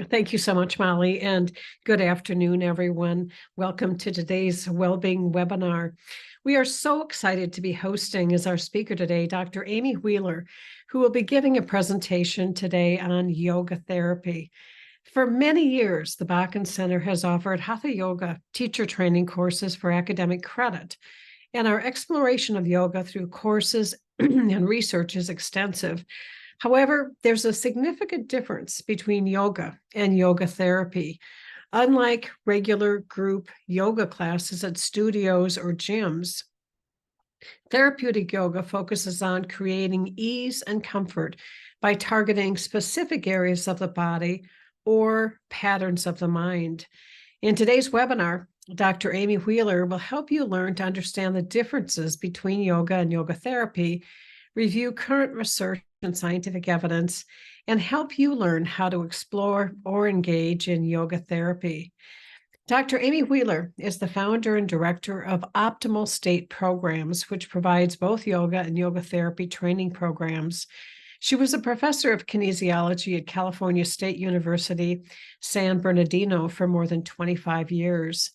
Thank you so much, Molly, and good afternoon, everyone. Welcome to today's Wellbeing webinar. We are so excited to be hosting as our speaker today, Dr. Amy Wheeler, who will be giving a presentation today on yoga therapy. For many years, the Bakken Center has offered Hatha Yoga teacher training courses for academic credit, and our exploration of yoga through courses and research is extensive. However, there's a significant difference between yoga and yoga therapy. Unlike regular group yoga classes at studios or gyms, therapeutic yoga focuses on creating ease and comfort by targeting specific areas of the body or patterns of the mind. In today's webinar, Dr. Amy Wheeler will help you learn to understand the differences between yoga and yoga therapy, review current research and scientific evidence, and help you learn how to explore or engage in yoga therapy. Dr. Amy Wheeler is the founder and director of Optimal State Programs, which provides both yoga and yoga therapy training programs. She was a professor of kinesiology at California State University, San Bernardino for more than 25 years.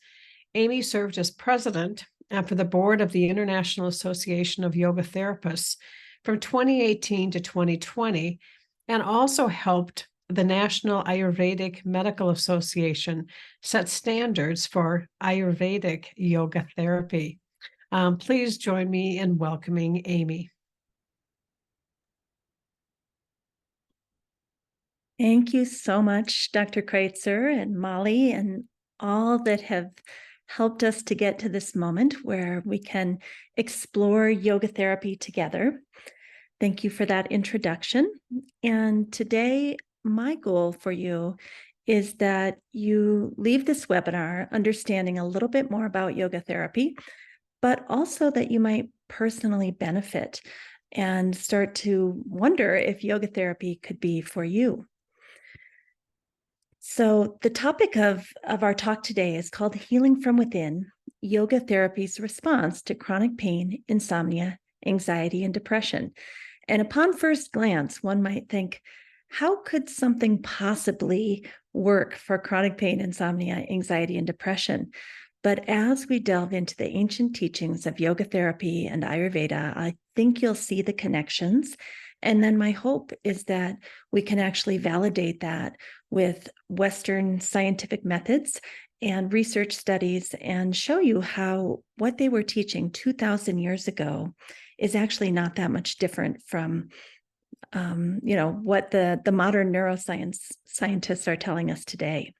Amy served as president for the board of the International Association of Yoga Therapists from 2018 to 2020, and also helped the National Ayurvedic Medical Association set standards for Ayurvedic yoga therapy. Please join me in welcoming Amy. Thank you so much, Dr. Kreitzer and Molly, and all that have helped us to get to this moment where we can explore yoga therapy together. Thank you for that introduction. And today, my goal for you is that you leave this webinar understanding a little bit more about yoga therapy, but also that you might personally benefit and start to wonder if yoga therapy could be for you. So the topic of our talk today is called Healing from Within, Yoga Therapy's Response to Chronic Pain, Insomnia, Anxiety, and Depression. And upon first glance, one might think, how could something possibly work for chronic pain, insomnia, anxiety, and depression? But as we delve into the ancient teachings of yoga therapy and Ayurveda, I think you'll see the connections. And then my hope is that we can actually validate that with Western scientific methods and research studies and show you how what they were teaching 2,000 years ago is actually not that much different from what the modern neuroscience scientists are telling us today.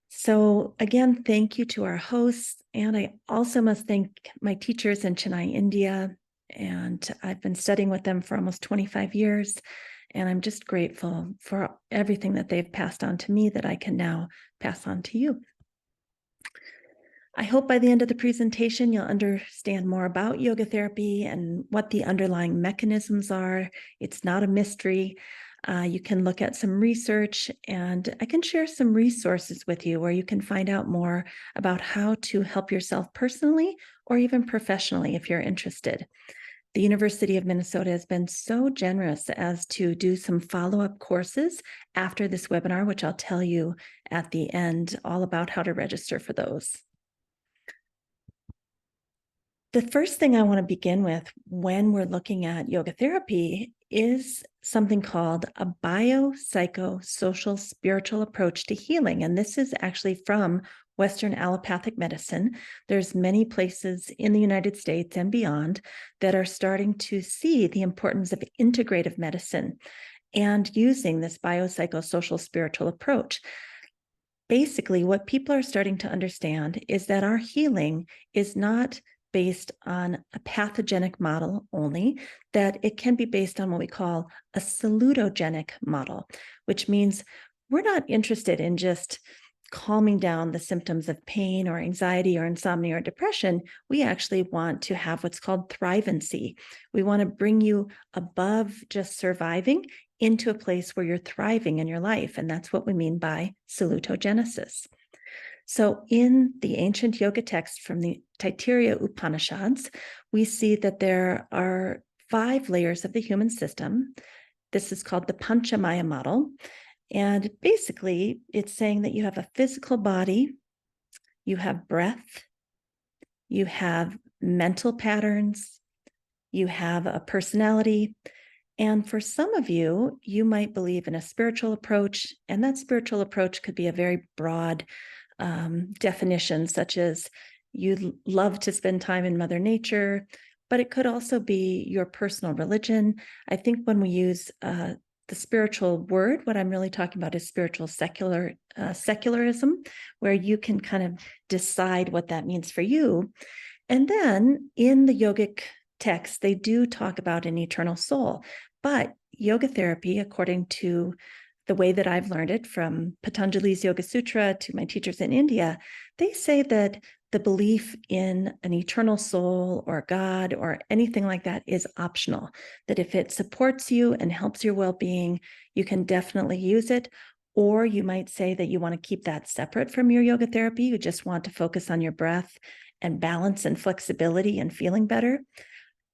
So again, thank you to our hosts. And I also must thank my teachers in Chennai, India. And I've been studying with them for almost 25 years. And I'm just grateful for everything that they've passed on to me that I can now pass on to you. I hope by the end of the presentation, you'll understand more about yoga therapy and what the underlying mechanisms are. It's not a mystery. You can look at some research, and I can share some resources with you where you can find out more about how to help yourself personally or even professionally if you're interested. The University of Minnesota has been so generous as to do some follow-up courses after this webinar, which I'll tell you at the end all about how to register for those. The first thing I want to begin with when we're looking at yoga therapy is something called a biopsychosocial spiritual approach to healing. And this is actually from Western allopathic medicine. There's many places in the United States and beyond that are starting to see the importance of integrative medicine and using this biopsychosocial spiritual approach. Basically, what people are starting to understand is that our healing is not based on a pathogenic model only, that it can be based on what we call a salutogenic model, which means we're not interested in just calming down the symptoms of pain or anxiety or insomnia or depression. We actually want to have what's called thrivancy. We want to bring you above just surviving into a place where you're thriving in your life. And that's what we mean by salutogenesis. So in the ancient yoga text from the Taittiriya Upanishads, we see that there are 5 layers of the human system. This is called the Panchamaya model. And basically, it's saying that you have a physical body, you have breath, you have mental patterns, you have a personality. And for some of you, you might believe in a spiritual approach, and that spiritual approach could be a very broad definition, such as you love to spend time in Mother Nature, but it could also be your personal religion. I think when we use the spiritual word, what I'm really talking about is spiritual secularism, where you can kind of decide what that means for you. And then in the yogic text, they do talk about an eternal soul, but yoga therapy, according to the way that I've learned it from Patanjali's Yoga Sutra to my teachers in India, they say that the belief in an eternal soul or God or anything like that is optional, that if it supports you and helps your well-being, you can definitely use it. Or you might say that you want to keep that separate from your yoga therapy. You just want to focus on your breath and balance and flexibility and feeling better.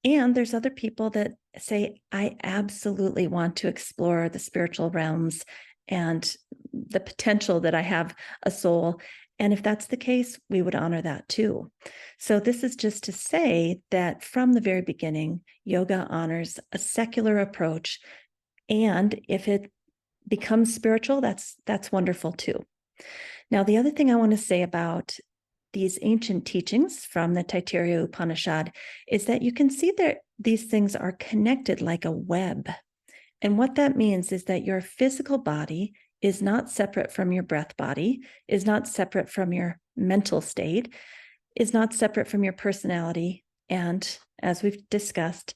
And there's other people that say, I absolutely want to explore the spiritual realms and the potential that I have a soul. And if that's the case, we would honor that too. So this is just to say that from the very beginning, yoga honors a secular approach. And if it becomes spiritual, that's wonderful too. Now, the other thing I want to say about these ancient teachings from the Taittiriya Upanishad is that you can see that these things are connected like a web. And what that means is that your physical body is not separate from your breath body, is not separate from your mental state, is not separate from your personality, and as we've discussed,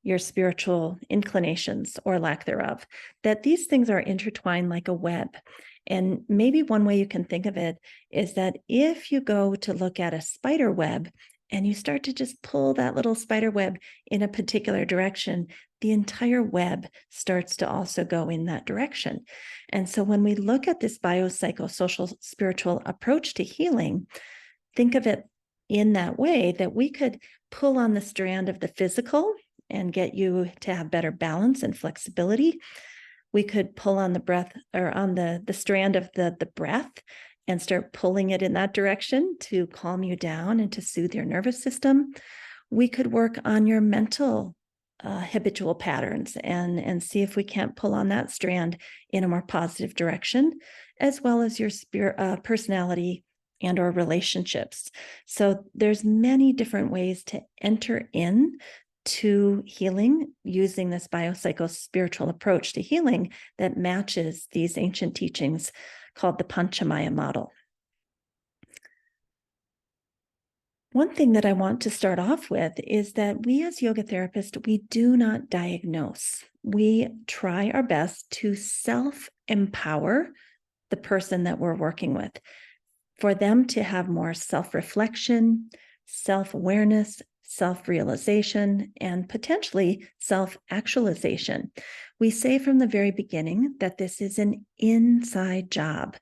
your spiritual inclinations or lack thereof, that these things are intertwined like a web. And maybe one way you can think of it is that if you go to look at a spider web and you start to just pull that little spider web in a particular direction, the entire web starts to also go in that direction. And so when we look at this biopsychosocial spiritual approach to healing, think of it in that way that we could pull on the strand of the physical and get you to have better balance and flexibility. We could pull on the breath or on the strand of the breath and start pulling it in that direction to calm you down and to soothe your nervous system. We could work on your mental habitual patterns and see if we can't pull on that strand in a more positive direction, as well as your personality and or relationships. So there's many different ways to enter in to healing using this biopsychospiritual approach to healing that matches these ancient teachings called the Panchamaya model. One thing that I want to start off with is that we as yoga therapists, we do not diagnose. We try our best to self-empower the person that we're working with, for them to have more self-reflection, self-awareness, self-realization, and potentially self-actualization. We say from the very beginning that this is an inside job,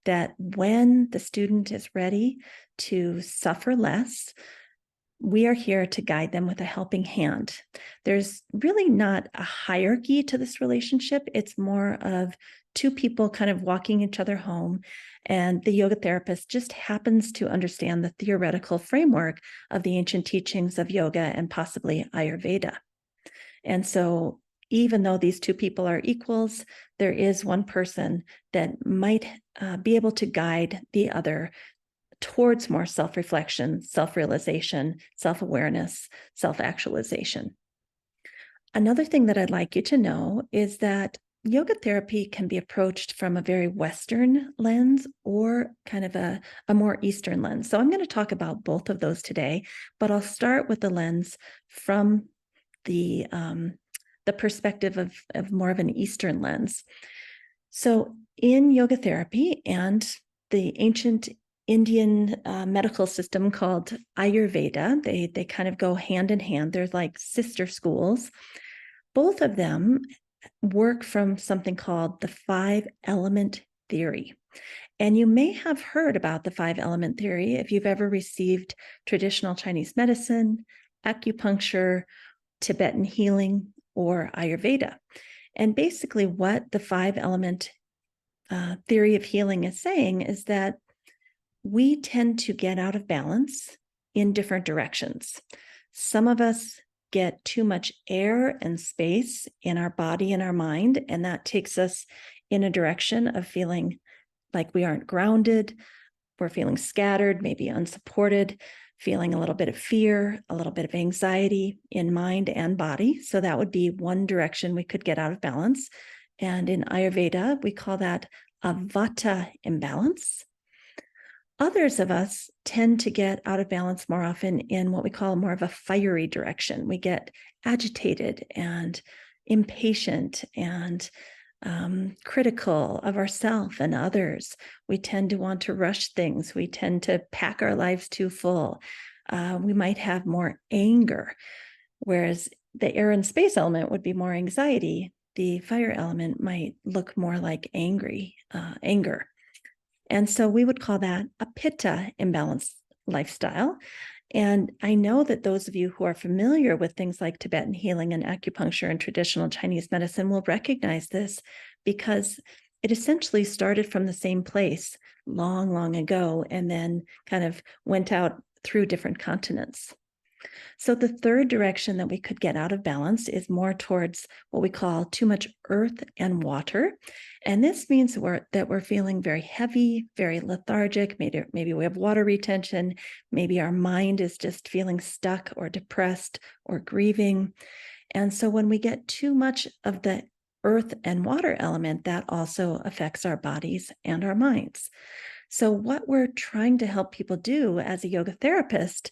that when the student is ready to suffer less, we are here to guide them with a helping hand. There's really not a hierarchy to this relationship. It's more of two people kind of walking each other home, and the yoga therapist just happens to understand the theoretical framework of the ancient teachings of yoga and possibly Ayurveda. And so even though these two people are equals, there is one person that might be able to guide the other towards more self-reflection, self-realization, self-awareness, self-actualization. Another thing that I'd like you to know is that yoga therapy can be approached from a very Western lens or kind of a more Eastern lens. So I'm going to talk about both of those today, but I'll start with the lens from the perspective of more of an Eastern lens. So in yoga therapy and the ancient Indian medical system called Ayurveda, they kind of go hand in hand. They're like sister schools. Both of them work from something called the 5-element theory. And you may have heard about the 5-element theory if you've ever received traditional Chinese medicine, acupuncture, Tibetan healing, or Ayurveda. And basically what the 5-element theory of healing is saying is that we tend to get out of balance in different directions. Some of us get too much air and space in our body and our mind, and that takes us in a direction of feeling like we aren't grounded. We're feeling scattered, maybe unsupported, feeling a little bit of fear, a little bit of anxiety in mind and body. So that would be one direction we could get out of balance. And in Ayurveda, we call that a vata imbalance. Others of us tend to get out of balance more often in what we call more of a fiery direction. We get agitated and impatient and critical of ourselves and others. We tend to want to rush things. We tend to pack our lives too full. We might have more anger, whereas the air and space element would be more anxiety. The fire element might look more like anger. And so we would call that a pitta imbalance lifestyle. And I know that those of you who are familiar with things like Tibetan healing and acupuncture and traditional Chinese medicine will recognize this because it essentially started from the same place long, long ago and then kind of went out through different continents. So the third direction that we could get out of balance is more towards what we call too much earth and water. And this means that we're feeling very heavy, very lethargic. Maybe we have water retention. Maybe our mind is just feeling stuck or depressed or grieving. And so when we get too much of the earth and water element, that also affects our bodies and our minds. So what we're trying to help people do as a yoga therapist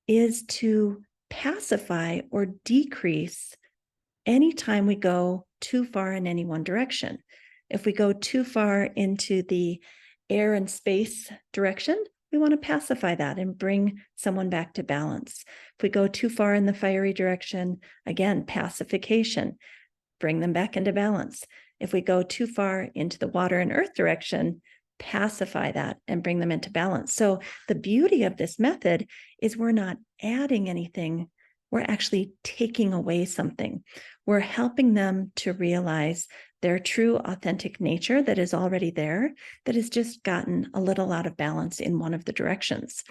is to pacify or decrease anytime we go too far in any one direction. If we go too far into the air and space direction, we want to pacify that and bring someone back to balance. If we go too far in the fiery direction, again, pacification, bring them back into balance. If we go too far into the water and earth direction, pacify that and bring them into balance. So the beauty of this method is we're not adding anything. We're actually taking away something. We're helping them to realize their true authentic nature that is already there, that has just gotten a little out of balance in one of the directions.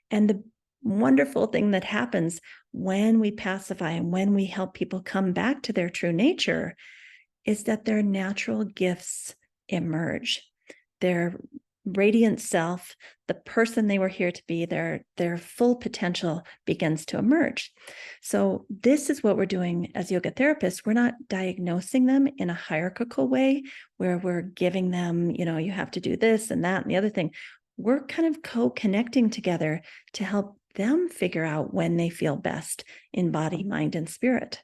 And the wonderful thing that happens when we pacify and when we help people come back to their true nature is that their natural gifts emerge. Their radiant self, the person they were here to be, their full potential begins to emerge. So this is what we're doing as yoga therapists. We're not diagnosing them in a hierarchical way where we're giving them, you have to do this and that and the other thing. We're kind of co-connecting together to help them figure out when they feel best in body, mind, and spirit.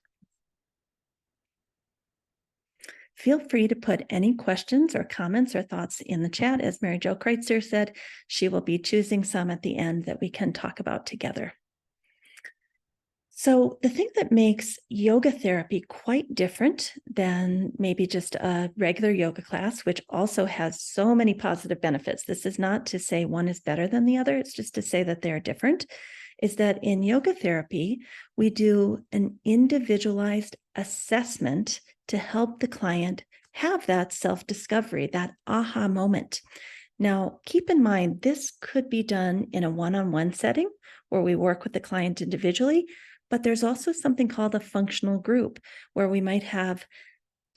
Feel free to put any questions or comments or thoughts in the chat. As Mary Jo Kreitzer said, she will be choosing some at the end that we can talk about together. So the thing that makes yoga therapy quite different than maybe just a regular yoga class, which also has so many positive benefits. This is not to say one is better than the other. It's just to say that they're different, is that in yoga therapy, we do an individualized assessment to help the client have that self-discovery, that aha moment. Now, keep in mind, this could be done in a one-on-one setting where we work with the client individually, but there's also something called a functional group where we might have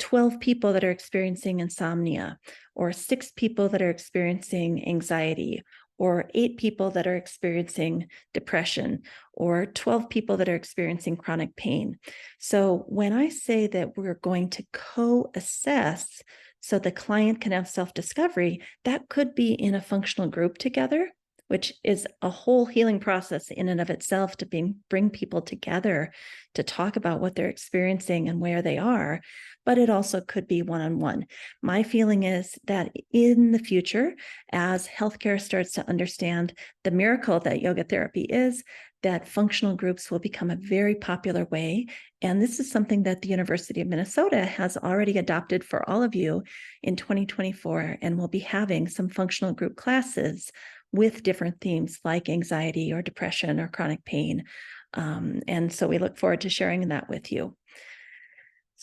12 people that are experiencing insomnia, or 6 people that are experiencing anxiety, or 8 people that are experiencing depression, or 12 people that are experiencing chronic pain. So when I say that we're going to co-assess so the client can have self-discovery, that could be in a functional group together, which is a whole healing process in and of itself to bring people together to talk about what they're experiencing and where they are. But it also could be one-on-one. My feeling is that in the future, as healthcare starts to understand the miracle that yoga therapy is, that functional groups will become a very popular way. And this is something that the University of Minnesota has already adopted for all of you in 2024, and we'll be having some functional group classes with different themes like anxiety or depression or chronic pain. And so we look forward to sharing that with you.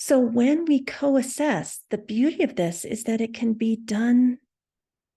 So when we co-assess, the beauty of this is that it can be done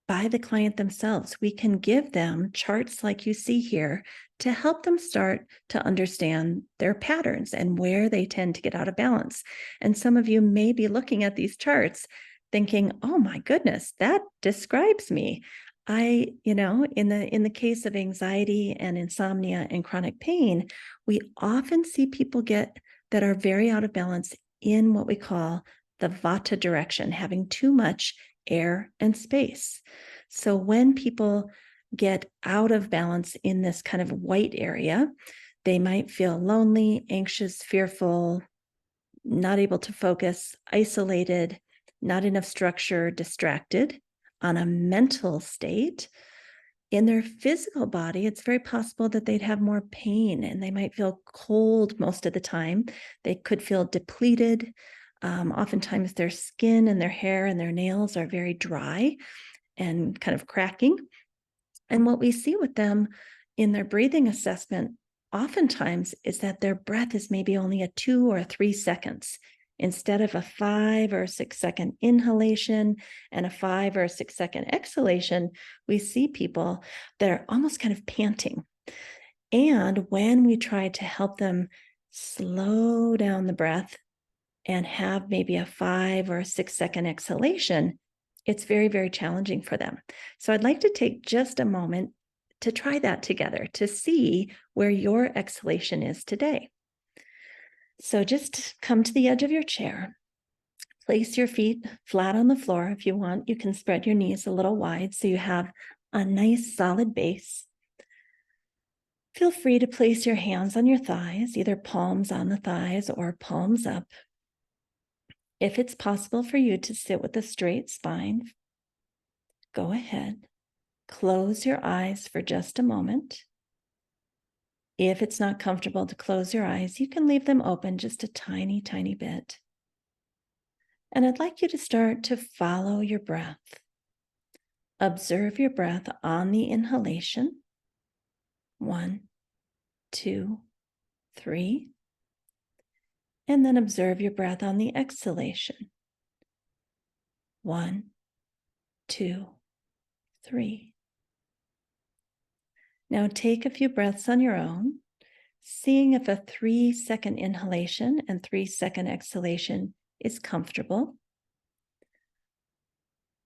by the client themselves. We can give them charts like you see here to help them start to understand their patterns and where they tend to get out of balance. And some of you may be looking at these charts thinking, oh my goodness, that describes me. In the case of anxiety and insomnia and chronic pain, we often see people that are very out of balance in what we call the vata direction, having too much air and space. So when people get out of balance in this kind of white area, they might feel lonely, anxious, fearful, not able to focus, isolated, not enough structure, distracted. On a mental state, in their physical body, it's very possible that they'd have more pain and they might feel cold most of the time. They could feel depleted. Oftentimes their skin and their hair and their nails are very dry and kind of cracking. And what we see with them in their breathing assessment oftentimes is that their breath is maybe only a 2 or 3 seconds. Instead of a 5 or 6 second inhalation and a 5 or 6 second exhalation, we see people that are almost kind of panting. And when we try to help them slow down the breath and have maybe a 5 or 6 second exhalation, it's very, very challenging for them. So I'd like to take just a moment to try that together to see where your exhalation is today. So just come to the edge of your chair. Place your feet flat on the floor. If you want, you can spread your knees a little wide so you have a nice solid base. Feel free to place your hands on your thighs, either palms on the thighs or palms up. If it's possible for you to sit with a straight spine, go ahead. Close your eyes for just a moment. If it's not comfortable to close your eyes, you can leave them open just a tiny, tiny bit. And I'd like you to start to follow your breath. Observe your breath on the inhalation. 1, 2, 3. And then observe your breath on the exhalation. 1, 2, 3. Now take a few breaths on your own, seeing if a 3-second inhalation and 3-second exhalation is comfortable.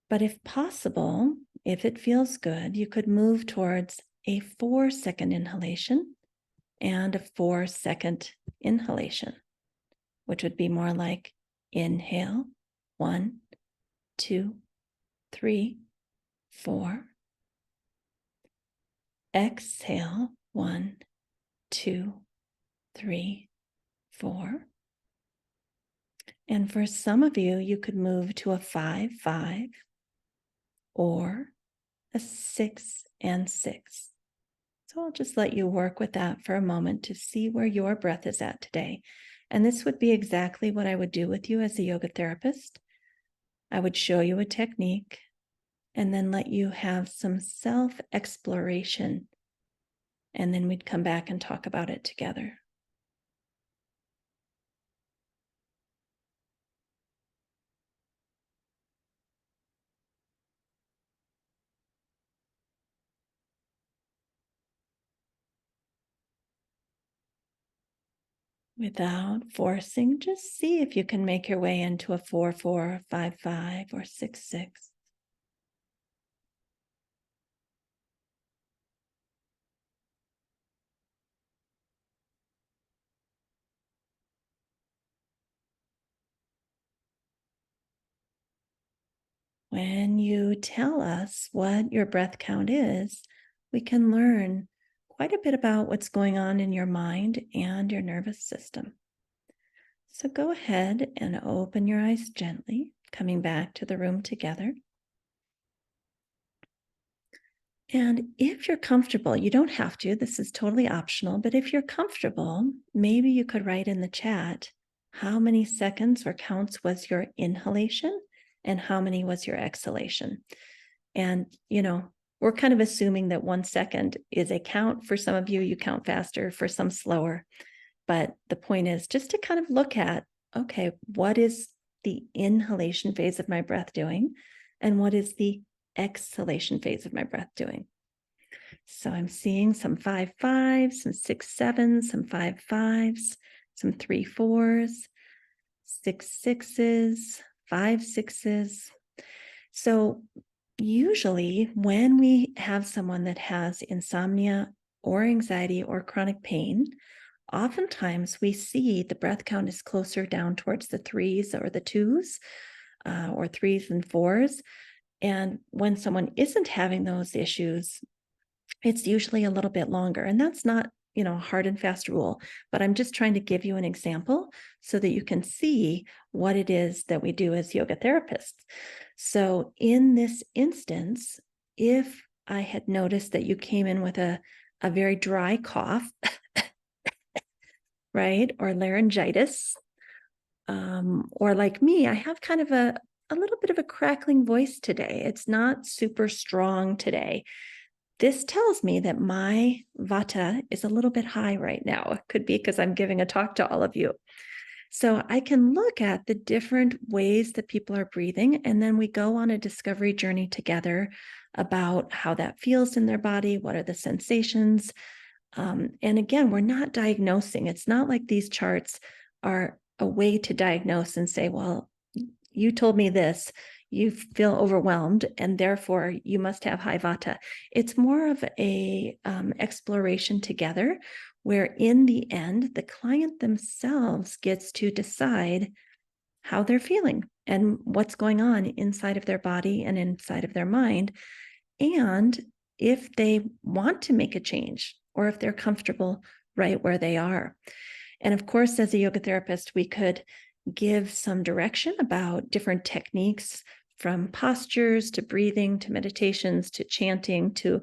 But if possible, if it feels good, you could move towards a 4-second inhalation and a 4-second inhalation, which would be more like inhale, 1, 2, 3, 4. Exhale, 1, 2, 3, 4. And for some of you, you could move to a 5-5 or a 6 and 6. So I'll just let you work with that for a moment to see where your breath is at today. And this would be exactly what I would do with you as a yoga therapist. I would show you a technique and then let you have some self-exploration. And then we'd come back and talk about it together. Without forcing, just see if you can make your way into a 4-4, 5-5, or 6-6. When you tell us what your breath count is, we can learn quite a bit about what's going on in your mind and your nervous system. So go ahead and open your eyes gently, coming back to the room together. And if you're comfortable, you don't have to, this is totally optional, but if you're comfortable, maybe you could write in the chat how many seconds or counts was your inhalation and how many was your exhalation. And, we're kind of assuming that 1 second is a count. For some of you, you count faster, for some slower. But the point is just to kind of look at, okay, what is the inhalation phase of my breath doing? And what is the exhalation phase of my breath doing? So I'm seeing some 5-5s, some 6-7s, some 5-5s, some 3-4s, 6-6s, 5-6s. So usually when we have someone that has insomnia or anxiety or chronic pain, oftentimes we see the breath count is closer down towards the 3s or the 2s, or 3s and 4s. And when someone isn't having those issues, it's usually a little bit longer. And that's not, a hard and fast rule, but I'm just trying to give you an example so that you can see what it is that we do as yoga therapists. So in this instance, if I had noticed that you came in with a very dry cough, right, or laryngitis, or like me, I have kind of a little bit of a crackling voice today. It's not super strong today. This tells me that my vata is a little bit high right now. It could be because I'm giving a talk to all of you. So I can look at the different ways that people are breathing, and then we go on a discovery journey together about how that feels in their body, what are the sensations. And again, we're not diagnosing. It's not like these charts are a way to diagnose and say, well, you told me this, you feel overwhelmed, and therefore you must have high vata. It's more of a exploration together, where in the end, the client themselves gets to decide how they're feeling and what's going on inside of their body and inside of their mind. And if they want to make a change or if they're comfortable right where they are. And of course, as a yoga therapist, we could give some direction about different techniques, from postures to breathing to meditations to chanting to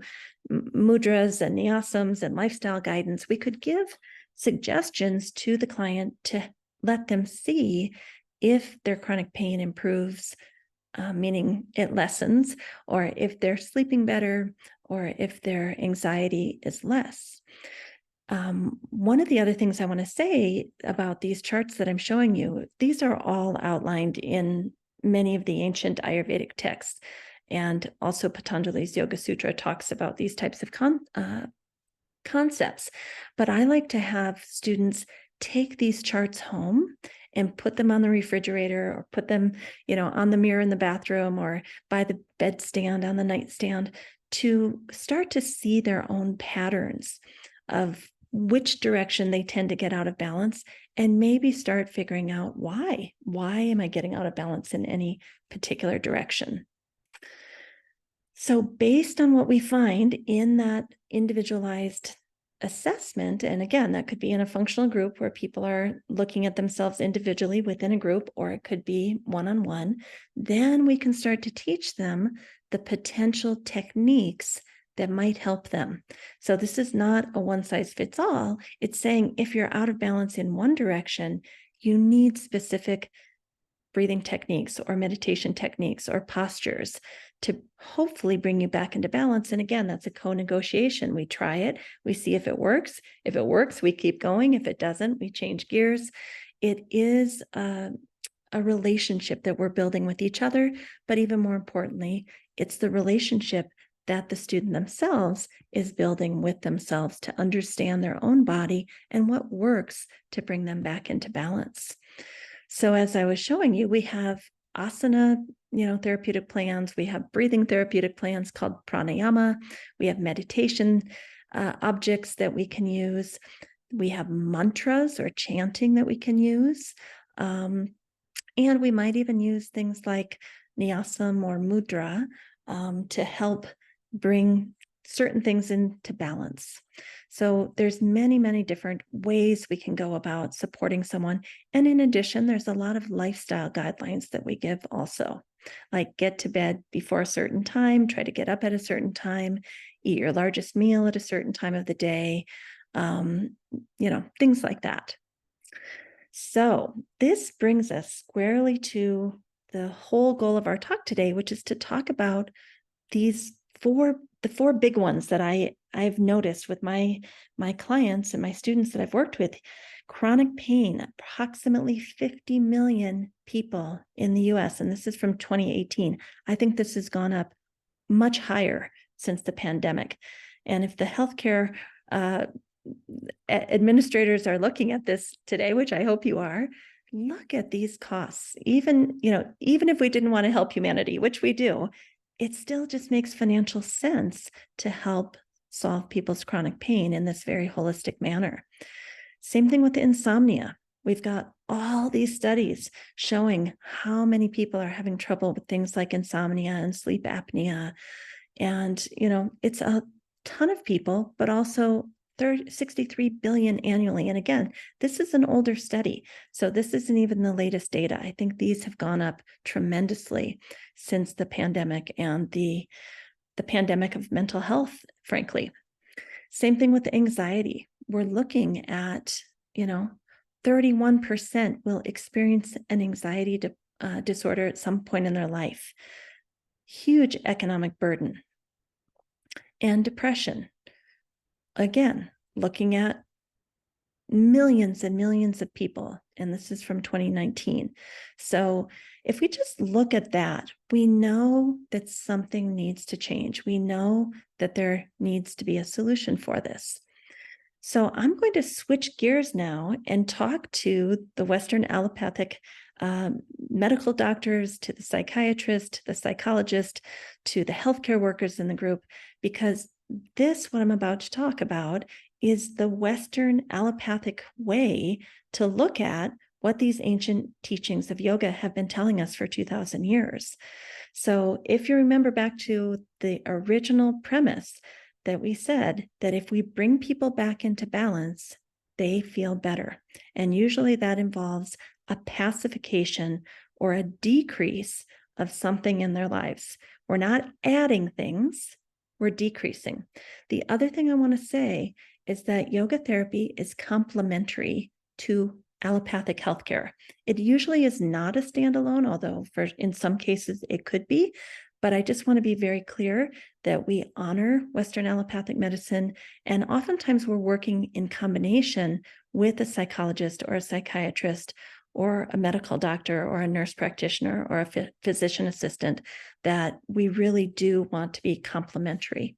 mudras and nyasams and lifestyle guidance. We could give suggestions to the client to let them see if their chronic pain improves, meaning it lessens, or if they're sleeping better, or if their anxiety is less. One of the other things I want to say about these charts that I'm showing you, these are all outlined in many of the ancient Ayurvedic texts. And also Patanjali's Yoga Sutra talks about these types of concepts. But I like to have students take these charts home and put them on the refrigerator, or put them, on the mirror in the bathroom, or by the bedstand on the nightstand, to start to see their own patterns of which direction they tend to get out of balance, and maybe start figuring out why am I getting out of balance in any particular direction. So based on what we find in that individualized assessment, and again, that could be in a functional group where people are looking at themselves individually within a group, or it could be one-on-one, then we can start to teach them the potential techniques that might help them. So this is not a one size fits all. It's saying if you're out of balance in one direction, you need specific breathing techniques or meditation techniques or postures to hopefully bring you back into balance. And again, that's a co-negotiation. We try it, we see if it works. If it works, we keep going. If it doesn't, we change gears. It is a relationship that we're building with each other, but even more importantly, it's the relationship that the student themselves is building with themselves to understand their own body and what works to bring them back into balance. So as I was showing you, we have asana, therapeutic plans. We have breathing therapeutic plans called pranayama. We have meditation objects that we can use. We have mantras or chanting that we can use. And we might even use things like nyasam or mudra to help bring certain things into balance. So there's many, many different ways we can go about supporting someone. And in addition, there's a lot of lifestyle guidelines that we give also, like get to bed before a certain time, try to get up at a certain time, eat your largest meal at a certain time of the day, things like that. So this brings us squarely to the whole goal of our talk today, which is to talk about the four big ones that I've noticed with my clients and my students that I've worked with. Chronic pain, approximately 50 million people in the US, and this is from 2018. I think this has gone up much higher since the pandemic. And if the healthcare administrators are looking at this today, which I hope you are, look at these costs. Even if we didn't want to help humanity, which we do, it still just makes financial sense to help solve people's chronic pain in this very holistic manner. Same thing with insomnia. We've got all these studies showing how many people are having trouble with things like insomnia and sleep apnea. And, it's a ton of people, but also 63 billion annually. And again, this is an older study. So this isn't even the latest data. I think these have gone up tremendously since the pandemic and the pandemic of mental health, frankly. Same thing with anxiety. We're looking at, 31% will experience an anxiety disorder at some point in their life. Huge economic burden. And depression. Again, looking at millions and millions of people, and this is from 2019. So if we just look at that, we know that something needs to change. We know that there needs to be a solution for this. So I'm going to switch gears now and talk to the Western allopathic medical doctors, to the psychiatrist, to the psychologist, to the healthcare workers in the group, because what I'm about to talk about is the Western allopathic way to look at what these ancient teachings of yoga have been telling us for 2,000 years. So if you remember back to the original premise that we said that if we bring people back into balance, they feel better. And usually that involves a pacification or a decrease of something in their lives. We're not adding things, we're decreasing. The other thing I want to say is that yoga therapy is complementary to allopathic healthcare. It usually is not a standalone, although in some cases it could be. But I just want to be very clear that we honor Western allopathic medicine, and oftentimes we're working in combination with a psychologist or a psychiatrist or a medical doctor or a nurse practitioner or a physician assistant, that we really do want to be complementary.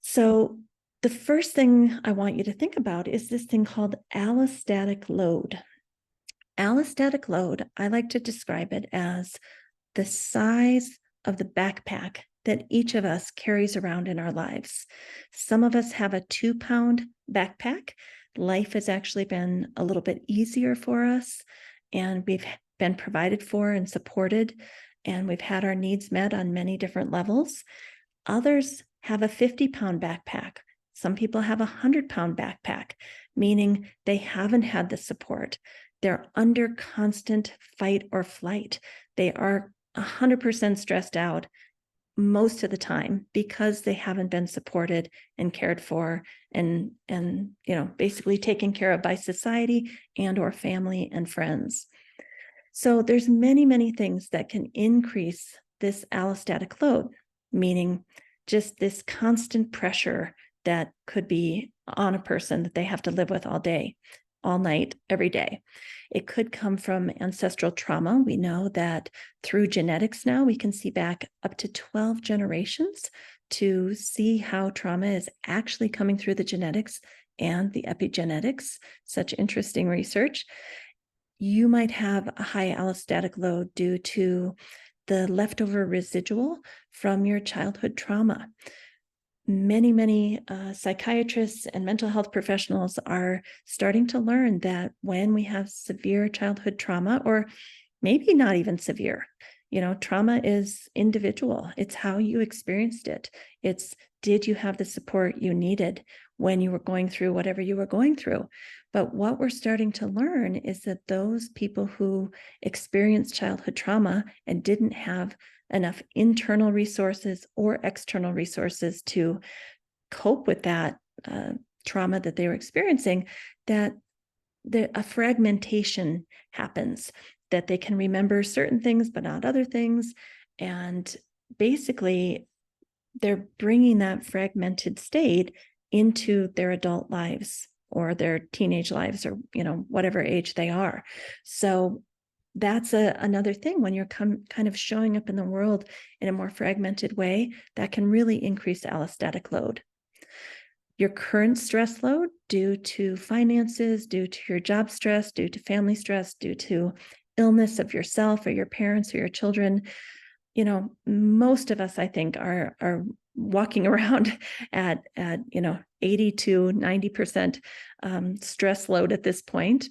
So the first thing I want you to think about is this thing called allostatic load. Allostatic load, I like to describe it as the size of the backpack that each of us carries around in our lives. Some of us have a 2-pound backpack. Life has actually been a little bit easier for us, and we've been provided for and supported, and we've had our needs met on many different levels. Others have a 50-pound backpack. Some people have a 100-pound backpack, meaning they haven't had the support. They're under constant fight or flight. They are 100% stressed out most of the time because they haven't been supported and cared for and basically taken care of by society and or family and friends. So there's many things that can increase this allostatic load, meaning just this constant pressure that could be on a person that they have to live with all day, all night, every day. It could come from ancestral trauma. We know that through genetics now, we can see back up to 12 generations to see how trauma is actually coming through the genetics and the epigenetics. Such interesting research. You might have a high allostatic load due to the leftover residual from your childhood trauma. Many psychiatrists and mental health professionals are starting to learn that when we have severe childhood trauma, or maybe not even severe, trauma is individual. It's how you experienced it. It's, did you have the support you needed when you were going through whatever you were going through? But what we're starting to learn is that those people who experienced childhood trauma and didn't have enough internal resources or external resources to cope with that trauma that they were experiencing, that a fragmentation happens, that they can remember certain things but not other things. And basically, they're bringing that fragmented state into their adult lives. or their teenage lives, or, whatever age they are. So that's another thing when you're kind of showing up in the world in a more fragmented way, that can really increase allostatic load. Your current stress load due to finances, due to your job stress, due to family stress, due to illness of yourself or your parents or your children, most of us, I think, are walking around at 80 to 90% stress load at this point.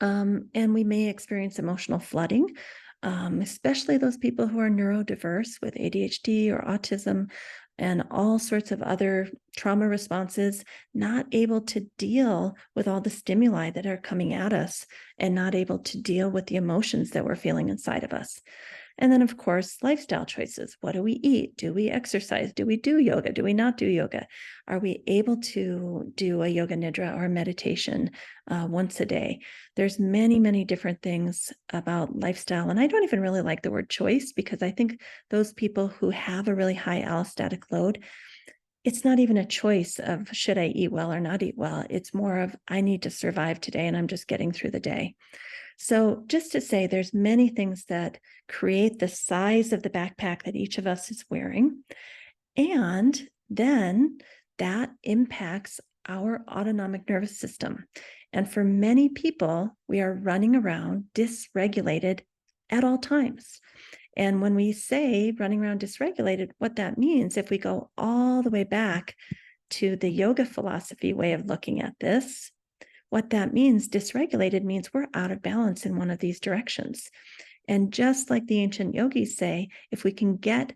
And we may experience emotional flooding, especially those people who are neurodiverse with ADHD or autism and all sorts of other trauma responses, not able to deal with all the stimuli that are coming at us and not able to deal with the emotions that we're feeling inside of us. And then, of course, lifestyle choices. What do we eat? Do we exercise? Do we do yoga? Do we not do yoga? Are we able to do a yoga nidra or meditation once a day? There's many, many different things about lifestyle. And I don't even really like the word choice, because I think those people who have a really high allostatic load, it's not even a choice of should I eat well or not eat well. It's more of I need to survive today and I'm just getting through the day. So just to say, there's many things that create the size of the backpack that each of us is wearing. And then that impacts our autonomic nervous system. And for many people, we are running around dysregulated at all times. And when we say running around dysregulated, what that means, if we go all the way back to the yoga philosophy way of looking at this, what that means, dysregulated, means we're out of balance in one of these directions. And just like the ancient yogis say, if we can get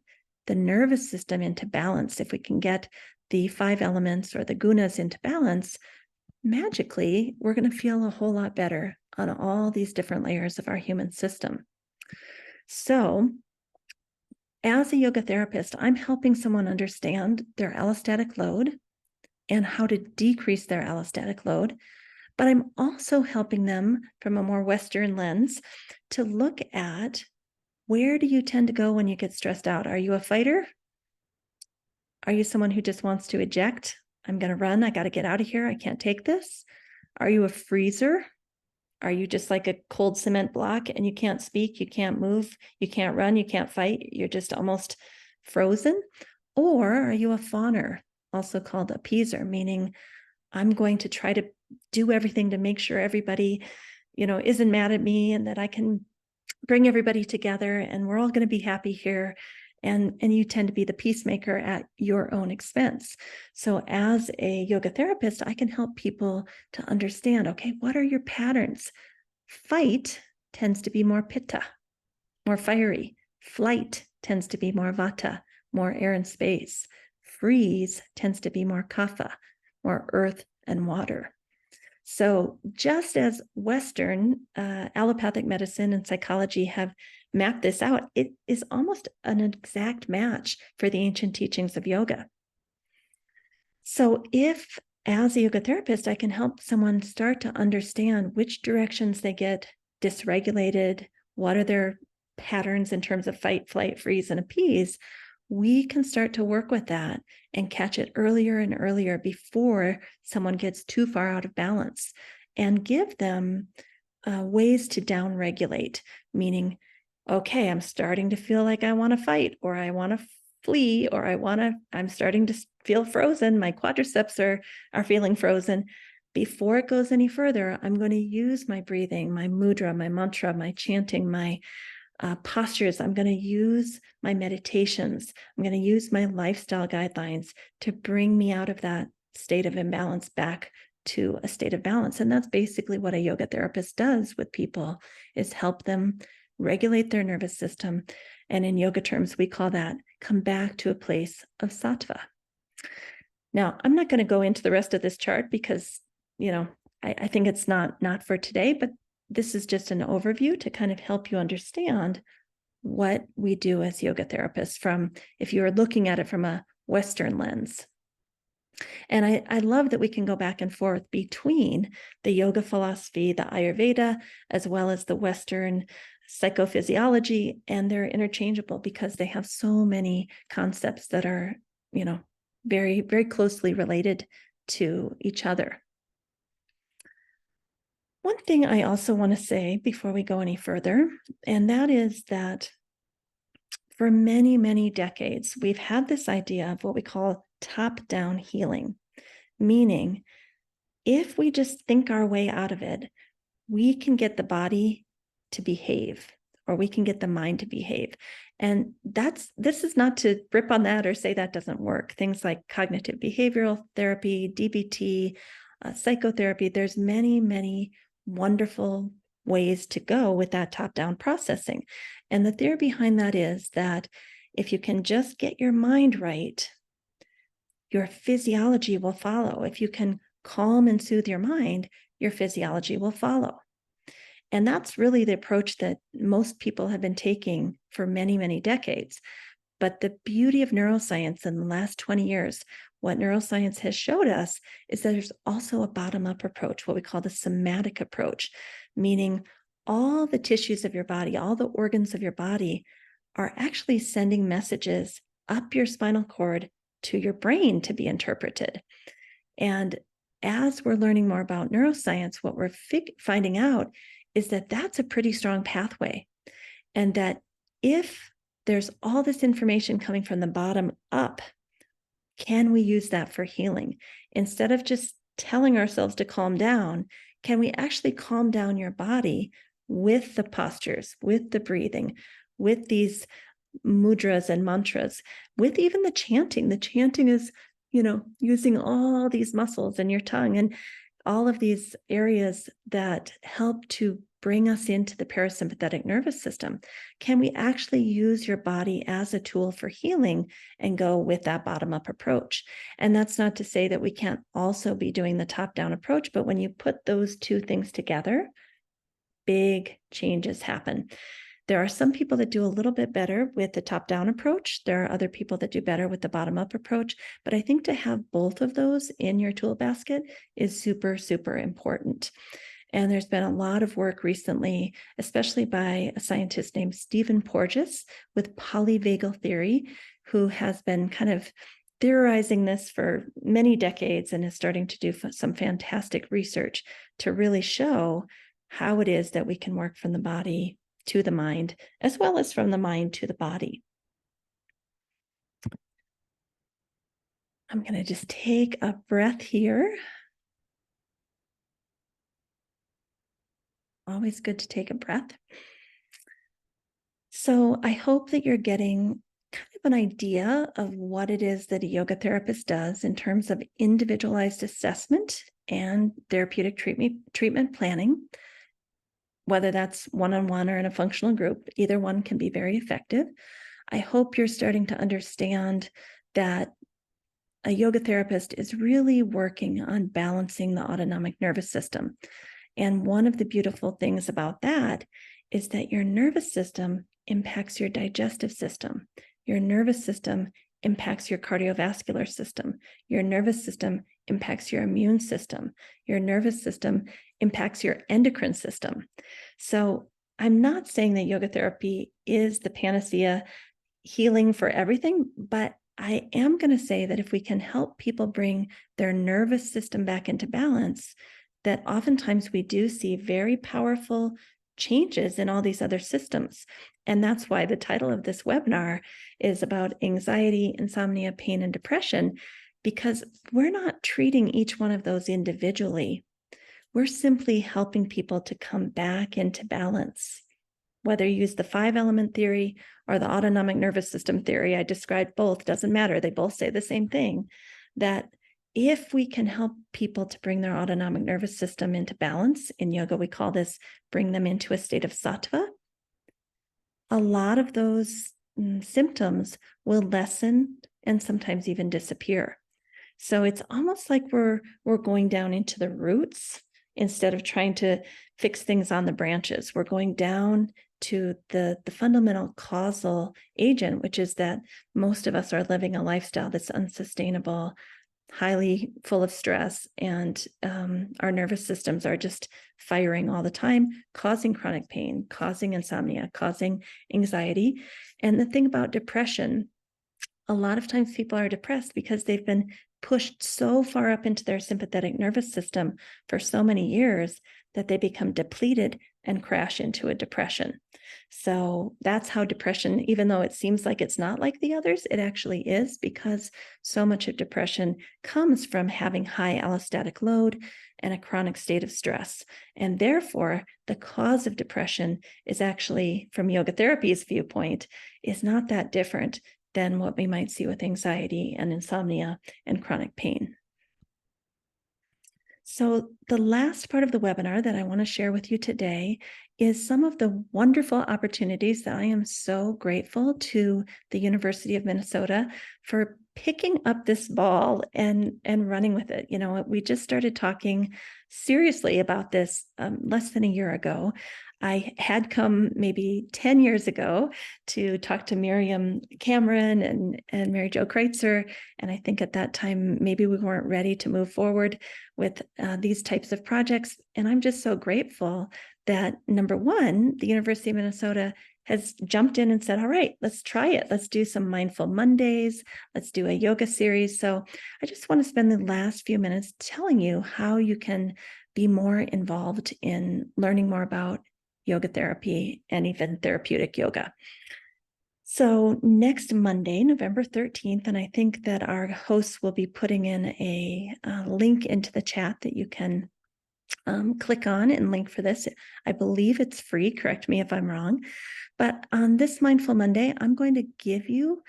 the nervous system into balance, if we can get the 5 elements or the gunas into balance, magically, we're going to feel a whole lot better on all these different layers of our human system. So as a yoga therapist, I'm helping someone understand their allostatic load and how to decrease their allostatic load. But I'm also helping them from a more Western lens to look at, where do you tend to go when you get stressed out? Are you a fighter? Are you someone who just wants to eject? I'm going to run. I got to get out of here. I can't take this. Are you a freezer? Are you just like a cold cement block and you can't speak, you can't move, you can't run, you can't fight, you're just almost frozen? Or are you a fawner, also called a appeaser, meaning I'm going to try to do everything to make sure everybody, isn't mad at me and that I can bring everybody together and we're all going to be happy here. And you tend to be the peacemaker at your own expense. So as a yoga therapist, I can help people to understand, okay, what are your patterns? Fight tends to be more pitta, more fiery. Flight tends to be more vata, more air and space. Freeze tends to be more kapha, more earth and water. So just as Western allopathic medicine and psychology have mapped this out, it is almost an exact match for the ancient teachings of yoga. So if, as a yoga therapist, I can help someone start to understand which directions they get dysregulated, what are their patterns in terms of fight, flight, freeze, and appease, we can start to work with that and catch it earlier and earlier before someone gets too far out of balance, and give them ways to downregulate, meaning, okay, I'm starting to feel like I want to fight, or I want to flee, or I'm starting to feel frozen. My quadriceps are feeling frozen. Before it goes any further, I'm going to use my breathing, my mudra, my mantra, my chanting, my postures. I'm going to use my meditations. I'm going to use my lifestyle guidelines to bring me out of that state of imbalance back to a state of balance. And that's basically what a yoga therapist does with people, is help them regulate their nervous system. And in yoga terms, we call that come back to a place of sattva. Now, I'm not going to go into the rest of this chart because, I think it's not for today, but this is just an overview to kind of help you understand what we do as yoga therapists, from if you're looking at it from a Western lens. And I love that we can go back and forth between the yoga philosophy, the Ayurveda, as well as the Western psychophysiology, and they're interchangeable because they have so many concepts that are, very, very closely related to each other. One thing I also want to say before we go any further, and that is that for many, many decades, we've had this idea of what we call top-down healing, meaning if we just think our way out of it, we can get the body to behave, or we can get the mind to behave. And this is not to rip on that or say that doesn't work. Things like cognitive behavioral therapy, DBT, psychotherapy, there's many, many wonderful ways to go with that top-down processing. And the theory behind that is that if you can just get your mind right, your physiology will follow. If you can calm and soothe your mind, your physiology will follow. And that's really the approach that most people have been taking for many, many decades. But the beauty of neuroscience in the last 20 years, what neuroscience has showed us is that there's also a bottom-up approach, what we call the somatic approach, meaning all the tissues of your body, all the organs of your body are actually sending messages up your spinal cord to your brain to be interpreted. And as we're learning more about neuroscience, what we're finding out is that that's a pretty strong pathway. And that if there's all this information coming from the bottom up, can we use that for healing? Instead of just telling ourselves to calm down, can we actually calm down your body with the postures, with the breathing, with these mudras and mantras, with even the chanting? The chanting is, using all these muscles in your tongue and all of these areas that help to bring us into the parasympathetic nervous system. Can we actually use your body as a tool for healing and go with that bottom-up approach? And that's not to say that we can't also be doing the top-down approach, but when you put those two things together, big changes happen. There are some people that do a little bit better with the top-down approach. There are other people that do better with the bottom-up approach. But I think to have both of those in your tool basket is super, super important. And there's been a lot of work recently, especially by a scientist named Stephen Porges with polyvagal theory, who has been kind of theorizing this for many decades and is starting to do some fantastic research to really show how it is that we can work from the body to the mind, as well as from the mind to the body. I'm going to just take a breath here. Always good to take a breath. So I hope that you're getting kind of an idea of what it is that a yoga therapist does in terms of individualized assessment and therapeutic treatment planning. Whether that's one-on-one or in a functional group, either one can be very effective. I hope you're starting to understand that a yoga therapist is really working on balancing the autonomic nervous system. And one of the beautiful things about that is that your nervous system impacts your digestive system. Your nervous system impacts your cardiovascular system. Your nervous system impacts your immune system. Your nervous system impacts your endocrine system. So I'm not saying that yoga therapy is the panacea healing for everything, but I am going to say that if we can help people bring their nervous system back into balance, that oftentimes we do see very powerful changes in all these other systems. And that's why the title of this webinar is about anxiety, insomnia, pain, and depression, because we're not treating each one of those individually. We're simply helping people to come back into balance. Whether you use the 5-element theory or the autonomic nervous system theory, I described both, doesn't matter. They both say the same thing, that if we can help people to bring their autonomic nervous system into balance, in yoga we call this bring them into a state of sattva, a lot of those symptoms will lessen and sometimes even disappear. So it's almost like we're going down into the roots instead of trying to fix things on the branches. We're going down to the fundamental causal agent, which is that most of us are living a lifestyle that's unsustainable, highly full of stress, and our nervous systems are just firing all the time, causing chronic pain, causing insomnia, causing anxiety. And the thing about depression, a lot of times people are depressed because they've been pushed so far up into their sympathetic nervous system for so many years that they become depleted and crash into a depression. So that's how depression, even though it seems like it's not like the others, it actually is, because so much of depression comes from having high allostatic load and a chronic state of stress. And therefore, the cause of depression is actually, from yoga therapy's viewpoint, is not that different than what we might see with anxiety and insomnia and chronic pain. So the last part of the webinar that I want to share with you today is some of the wonderful opportunities that I am so grateful to the University of Minnesota for picking up this ball and running with it. You know, we just started talking seriously about this less than a year ago. I had come maybe 10 years ago to talk to Miriam Cameron and Mary Jo Kreitzer. And I think at that time, maybe we weren't ready to move forward with these types of projects. And I'm just so grateful that, number one, the University of Minnesota has jumped in and said, all right, let's try it. Let's do some Mindful Mondays. Let's do a yoga series. So I just want to spend the last few minutes telling you how you can be more involved in learning more about yoga therapy and even therapeutic yoga. So next Monday, November 13th, and I think that our hosts will be putting in a link into the chat that you can click on and link for this. I believe it's free. Correct me if I'm wrong. But on this Mindful Monday, I'm going to give you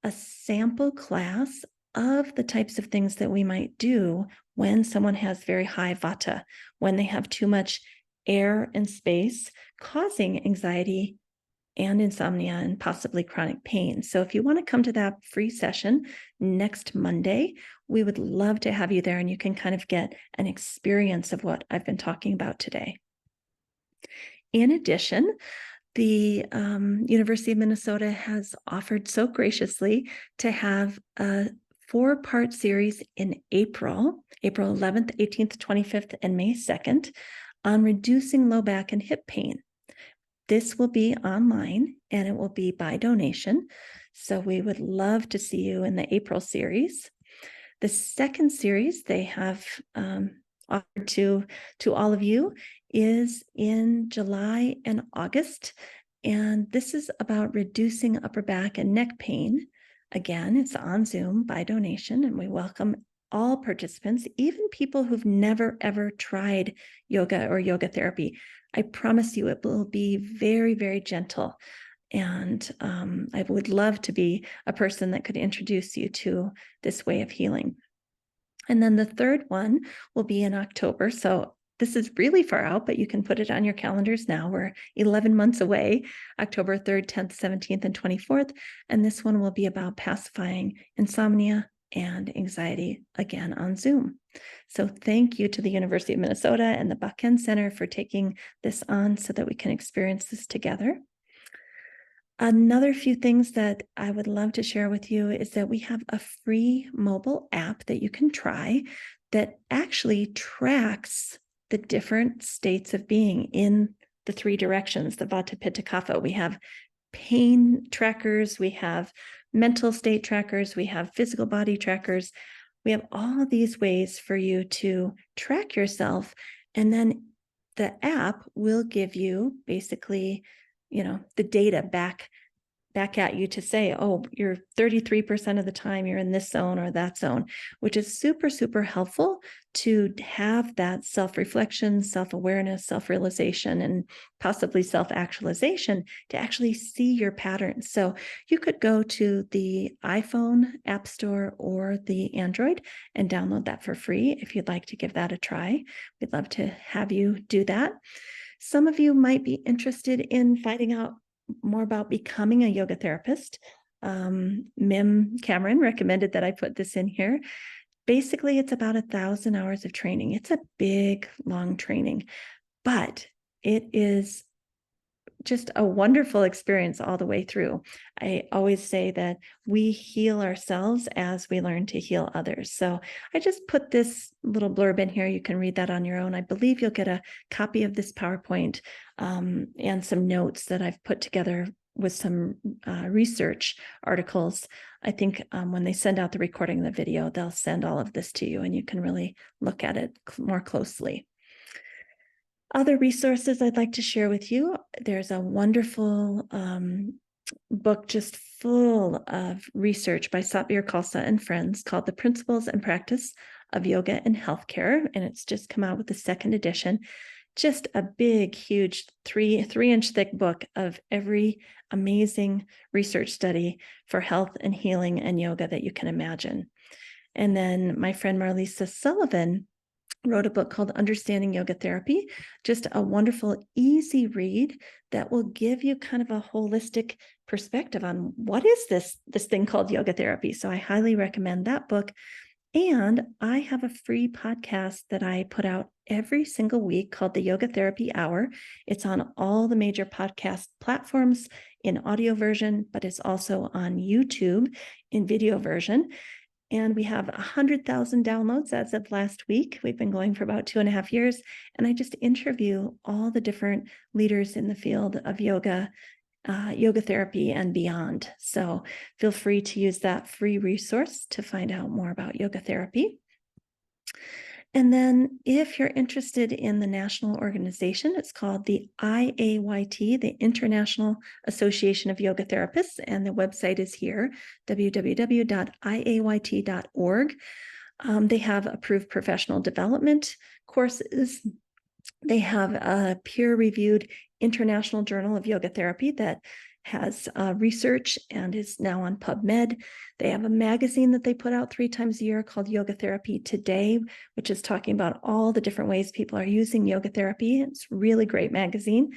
a sample class of the types of things that we might do when someone has very high vata, when they have too much air and space, causing anxiety and insomnia and possibly chronic pain. So if you want to come to that free session next Monday, we would love to have you there, and you can kind of get an experience of what I've been talking about today. In addition, the University of Minnesota has offered so graciously to have a 4-part series in April 11th, 18th, 25th, and May 2nd on reducing low back and hip pain. This will be online and it will be by donation. So we would love to see you in the April series. The second series they have offered to all of you is in July and August. And this is about reducing upper back and neck pain. Again, it's on Zoom by donation, and we welcome all participants, even people who've never, ever tried yoga or yoga therapy. I promise you it will be very, very gentle. And I would love to be a person that could introduce you to this way of healing. And then the third one will be in October. So this is really far out, but you can put it on your calendars now. We're 11 months away, October 3rd, 10th, 17th, and 24th. And this one will be about pacifying insomnia and anxiety, again on Zoom. So thank you to the University of Minnesota and the Buckend Center for taking this on so that we can experience this together. Another few things that I would love to share with you is that we have a free mobile app that you can try that actually tracks the different states of being in the 3 directions, the Vata, Pitta, Kapha. We have pain trackers, we have mental state trackers, we have physical body trackers. We have all of these ways for you to track yourself. And then the app will give you basically, the data back at you to say, oh, you're 33% of the time you're in this zone or that zone, which is super, super helpful to have that self-reflection, self-awareness, self-realization, and possibly self-actualization to actually see your patterns. So you could go to the iPhone App Store or the Android and download that for free if you'd like to give that a try. We'd love to have you do that. Some of you might be interested in finding out more about becoming a yoga therapist. Mim Cameron recommended that I put this in here. Basically, it's about 1,000 hours of training. It's a big, long training, but it is just a wonderful experience all the way through. I always say that we heal ourselves as we learn to heal others. So I just put this little blurb in here. You can read that on your own. I believe you'll get a copy of this PowerPoint and some notes that I've put together with some research articles. I think when they send out the recording of the video, they'll send all of this to you and you can really look at it more closely. Other resources I'd like to share with you. There's a wonderful book just full of research by Satvir Khalsa and friends called The Principles and Practice of Yoga in Healthcare. And it's just come out with the second edition. Just a big, huge 3-inch thick book of every amazing research study for health and healing and yoga that you can imagine. And then my friend Marlisa Sullivan wrote a book called Understanding Yoga Therapy, just a wonderful, easy read that will give you kind of a holistic perspective on what is this thing called yoga therapy. So I highly recommend that book. And I have a free podcast that I put out every single week called the Yoga Therapy Hour. It's on all the major podcast platforms in audio version, but it's also on YouTube in video version. And we have 100,000 downloads as of last week. We've been going for about 2.5 years. And I just interview all the different leaders in the field of yoga, yoga therapy, and beyond. So feel free to use that free resource to find out more about yoga therapy. And then if you're interested in the national organization, it's called the IAYT, the International Association of Yoga Therapists, and the website is here, www.iayt.org. They have approved professional development courses. They have a peer-reviewed International Journal of Yoga Therapy that has research and is now on PubMed. They have a magazine that they put out 3 times a year called Yoga Therapy Today, which is talking about all the different ways people are using yoga therapy. It's a really great magazine.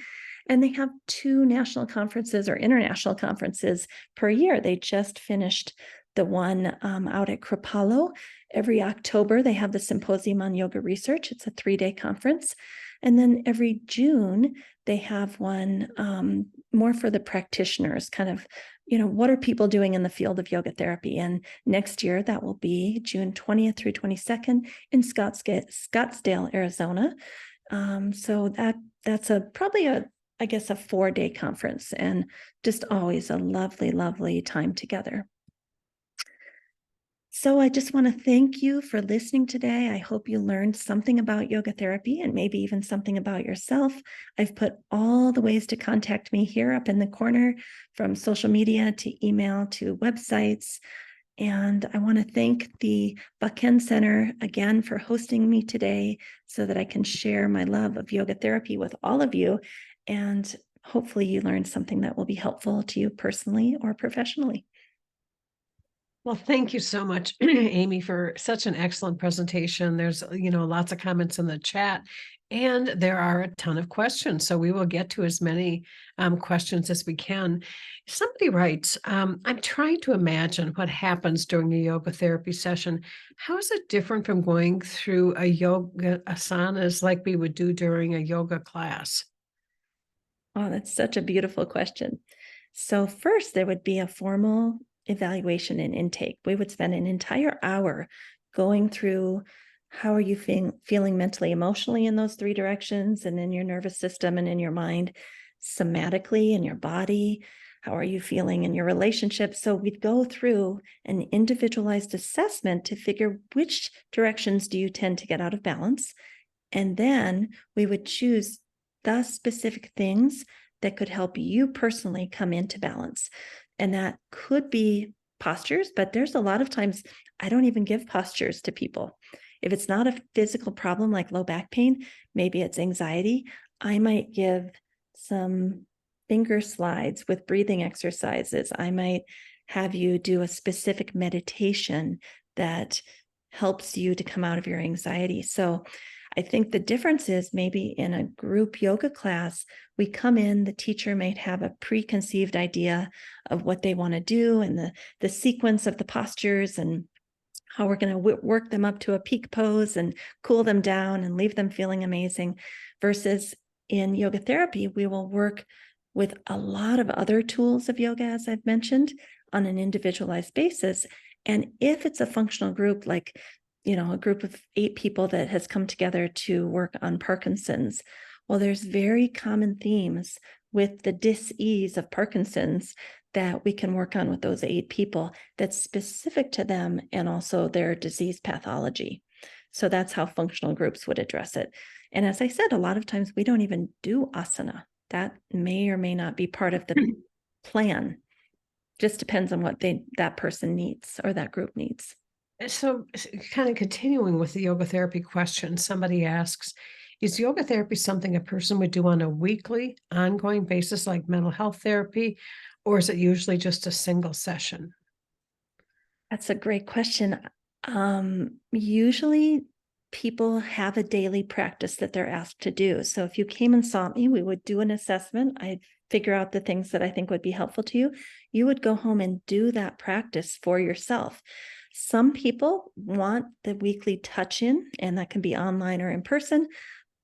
And they have 2 national conferences or international conferences per year. They just finished the one out at Kripalu. Every October, they have the Symposium on Yoga Research. It's a 3-day conference. And then every June, they have one more for the practitioners, kind of, what are people doing in the field of yoga therapy? And next year, that will be June 20th through 22nd in Scottsdale, Arizona. So that's probably a 4-day conference, and just always a lovely, lovely time together. So I just want to thank you for listening today. I hope you learned something about yoga therapy and maybe even something about yourself. I've put all the ways to contact me here up in the corner, from social media to email to websites. And I want to thank the Bakken Center again for hosting me today so that I can share my love of yoga therapy with all of you. And hopefully you learned something that will be helpful to you personally or professionally. Well, thank you so much, Amy, for such an excellent presentation. There's, lots of comments in the chat, and there are a ton of questions. So we will get to as many questions as we can. Somebody writes, I'm trying to imagine what happens during a yoga therapy session. How is it different from going through a yoga asanas like we would do during a yoga class? Oh, that's such a beautiful question. So first, there would be a formal evaluation and intake. We would spend an entire hour going through how are you feeling mentally, emotionally in those 3 directions, and in your nervous system and in your mind, somatically in your body. How are you feeling in your relationship? So we'd go through an individualized assessment to figure which directions do you tend to get out of balance. And then we would choose the specific things that could help you personally come into balance. And that could be postures, but there's a lot of times I don't even give postures to people. If it's not a physical problem like low back pain, maybe it's anxiety, I might give some finger slides with breathing exercises. I might have you do a specific meditation that helps you to come out of your anxiety. So I think the difference is maybe in a group yoga class, we come in, the teacher might have a preconceived idea of what they want to do and the sequence of the postures and how we're going to work them up to a peak pose and cool them down and leave them feeling amazing. Versus in yoga therapy, we will work with a lot of other tools of yoga, as I've mentioned, on an individualized basis. And if it's a functional group, like a group of 8 people that has come together to work on Parkinson's, well, there's very common themes with the dis-ease of Parkinson's that we can work on with those 8 people that's specific to them and also their disease pathology. So that's how functional groups would address it. And as I said, a lot of times we don't even do asana. That may or may not be part of the plan. Just depends on what that person needs or that group needs. So, kind of continuing with the yoga therapy question, somebody asks, is yoga therapy something a person would do on a weekly, ongoing basis like mental health therapy, or is it usually just a single session? That's a great question. Usually people have a daily practice that they're asked to do. So if you came and saw me, we would do an assessment. I'd figure out the things that I think would be helpful to you. You would go home and do that practice for yourself. Some people want the weekly touch in, and that can be online or in person.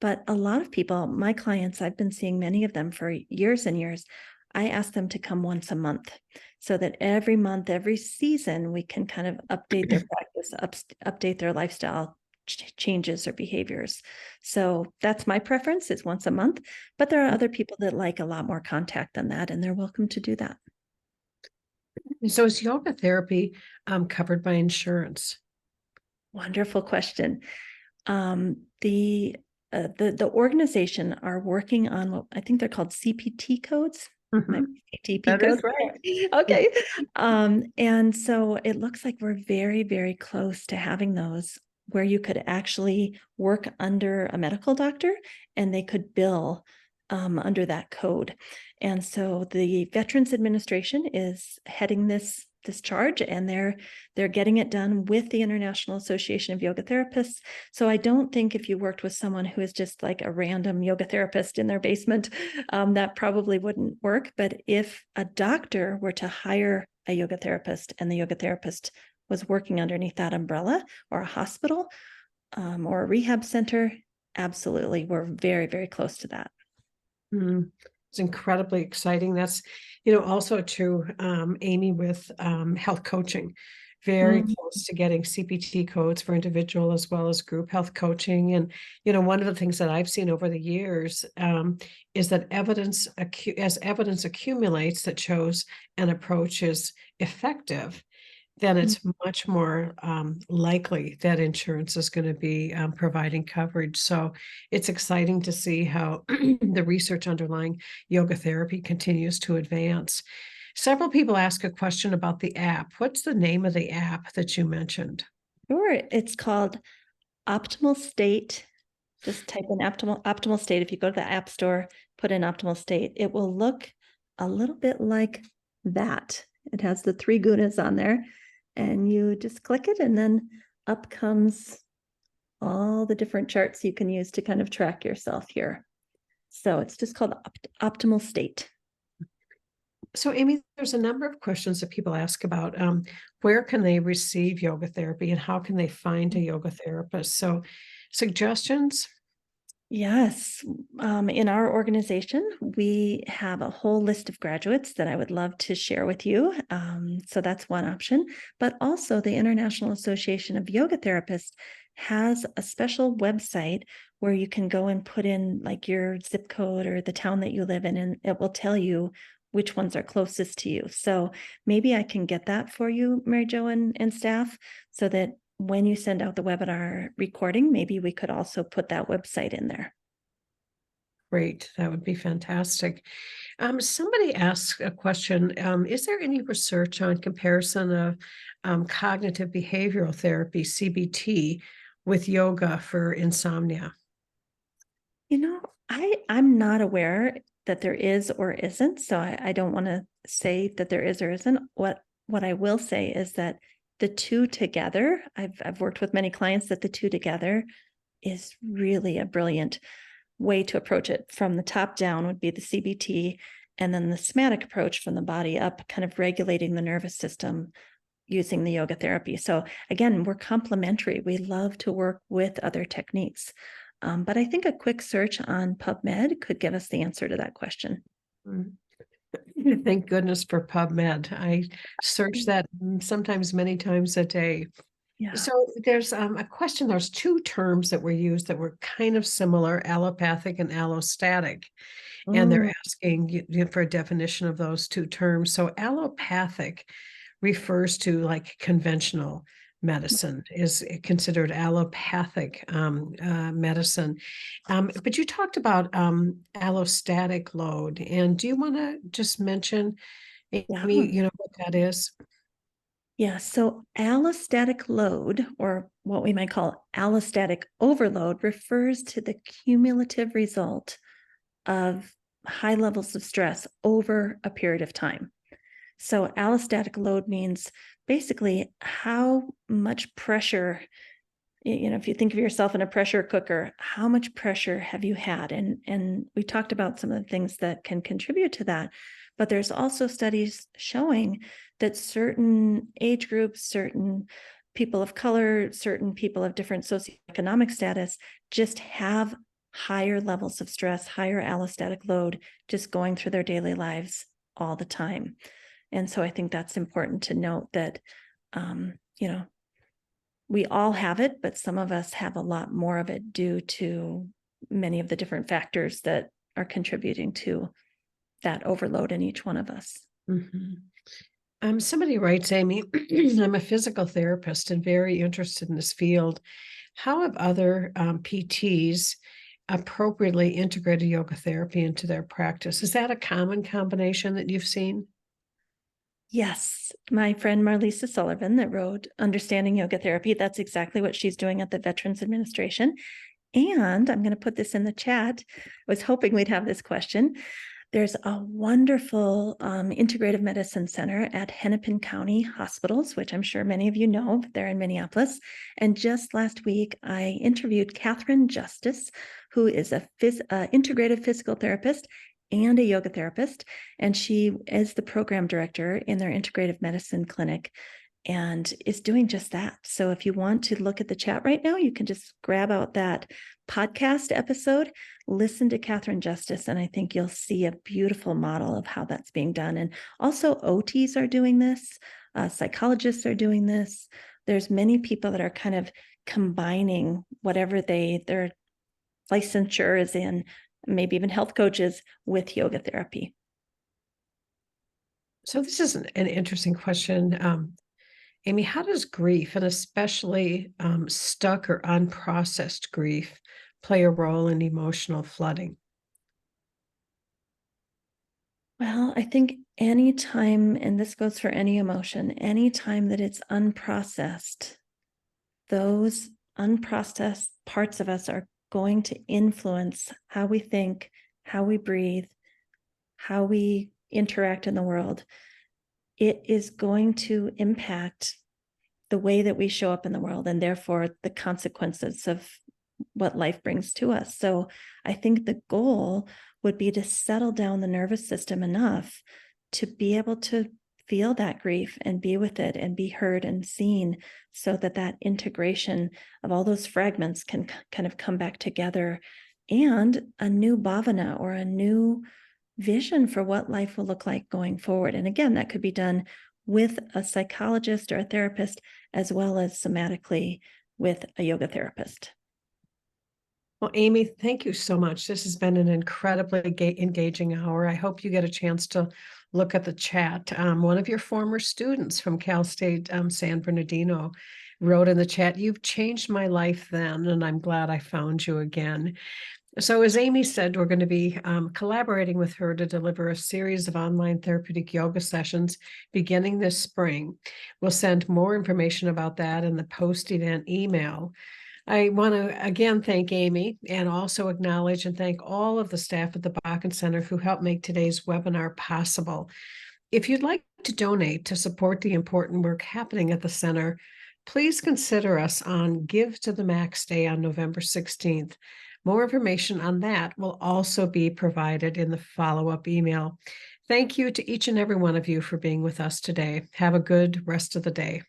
But a lot of people, my clients, I've been seeing many of them for years and years. I ask them to come once a month so that every month, every season, we can kind of update their practice, update their lifestyle changes or behaviors. So that's my preference, is once a month. But there are other people that like a lot more contact than that, and they're welcome to do that. So is yoga therapy covered by insurance? Wonderful question. The organization are working on what I think they're called CPT codes. My Mhm. CTP That is codes. right. Okay. And so it looks like we're very, very close to having those where you could actually work under a medical doctor and they could bill under that code. And so the Veterans Administration is heading this charge, and they're getting it done with the International Association of Yoga Therapists. So I don't think if you worked with someone who is just like a random yoga therapist in their basement, that probably wouldn't work. But if a doctor were to hire a yoga therapist and the yoga therapist was working underneath that umbrella, or a hospital or a rehab center, absolutely, we're very, very close to that. Mm. It's incredibly exciting. That's, also true, Amy, with health coaching. Very Mm. close to getting CPT codes for individual as well as group health coaching. And, one of the things that I've seen over the years is that as evidence accumulates that shows an approach is effective, then it's much more likely that insurance is going to be providing coverage. So it's exciting to see how the research underlying yoga therapy continues to advance. Several people ask a question about the app. What's the name of the app that you mentioned? Sure. It's called Optimal State. Just type in optimal state. If you go to the App Store, put in optimal state, it will look a little bit like that. It has the three gunas on there, and you just click it, and then up comes all the different charts you can use to kind of track yourself here. So it's just called optimal state. So, Amy, there's a number of questions that people ask about where can they receive yoga therapy and how can they find a yoga therapist? So, suggestions? Yes. In our organization, we have a whole list of graduates that I would love to share with you. So that's one option. But also, the International Association of Yoga Therapists has a special website where you can go and put in like your zip code or the town that you live in, and it will tell you which ones are closest to you. So maybe I can get that for you, Mary Jo and staff, so that when you send out the webinar recording, maybe we could also put that website in there. Great, that would be fantastic. Somebody asked a question, is there any research on comparison of cognitive behavioral therapy, CBT, with yoga for insomnia? I'm not aware that there is or isn't, so I don't want to say that there is or isn't. What I will say is that the two together, I've worked with many clients that the two together is really a brilliant way to approach it. From the top down would be the CBT, and then the somatic approach from the body up, kind of regulating the nervous system using the yoga therapy. So again, we're complementary. We love to work with other techniques. But I think a quick search on PubMed could give us the answer to that question. Mm. Thank goodness for PubMed. I search that sometimes many times a day. Yeah. So there's a question. There's two terms that were used that were kind of similar, allopathic and allostatic. And they're Mm, asking for a definition of those two terms. So allopathic refers to like conventional medicine is considered allopathic medicine. But you talked about allostatic load. And do you want to just mention, Yeah. Amy, what that is? Yeah, so allostatic load, or what we might call allostatic overload, refers to the cumulative result of high levels of stress over a period of time. So allostatic load means basically how much pressure, if you think of yourself in a pressure cooker, how much pressure have you had? And we talked about some of the things that can contribute to that. But there's also studies showing that certain age groups, certain people of color, certain people of different socioeconomic status just have higher levels of stress, higher allostatic load, just going through their daily lives all the time. And so I think that's important to note that, we all have it, but some of us have a lot more of it due to many of the different factors that are contributing to that overload in each one of us. Somebody writes, Amy, I'm a physical therapist and very interested in this field. How have other PTs appropriately integrated yoga therapy into their practice? Is that a common combination that you've seen? Yes, my friend Marlisa Sullivan that wrote Understanding Yoga Therapy, that's exactly what she's doing at the Veterans Administration. And I'm going to put this in the chat. I was hoping we'd have this question. There's a wonderful integrative medicine center at Hennepin County Hospitals, which I'm sure many of you know. They're in Minneapolis. And just last week, I interviewed Catherine Justice, who is a integrative physical therapist and a yoga therapist. And she is the program director in their integrative medicine clinic and is doing just that. So if you want to look at the chat right now, you can just grab out that podcast episode, listen to Catherine Justice, and I think you'll see a beautiful model of how that's being done. And also OTs are doing this, psychologists are doing this. There's many people that are kind of combining whatever their licensure is in, maybe even health coaches, with yoga therapy. So this is an interesting question. Amy, how does grief, and especially stuck or unprocessed grief, play a role in emotional flooding? Well, I think anytime, and this goes for any emotion, anytime that it's unprocessed, those unprocessed parts of us are going to influence how we think, how we breathe, how we interact in the world. It is going to impact the way that we show up in the world, and therefore the consequences of what life brings to us. So I think the goal would be to settle down the nervous system enough to be able to feel that grief and be with it and be heard and seen, so that that integration of all those fragments can kind of come back together, and a new bhavana or a new vision for what life will look like going forward. And again, that could be done with a psychologist or a therapist, as well as somatically with a yoga therapist. Well, Amy, thank you so much. This has been an incredibly engaging hour. I hope you get a chance to look at the chat. One of your former students from Cal State San Bernardino wrote in the chat, "You've changed my life then, and I'm glad I found you again." So as Amy said, we're going to be collaborating with her to deliver a series of online therapeutic yoga sessions beginning this spring. We'll send more information about that in the post-event email. I want to again thank Amy, and also acknowledge and thank all of the staff at the Bakken Center who helped make today's webinar possible. If you'd like to donate to support the important work happening at the center, please consider us on Give to the Max Day on November 16th. More information on that will also be provided in the follow-up email. Thank you to each and every one of you for being with us today. Have a good rest of the day.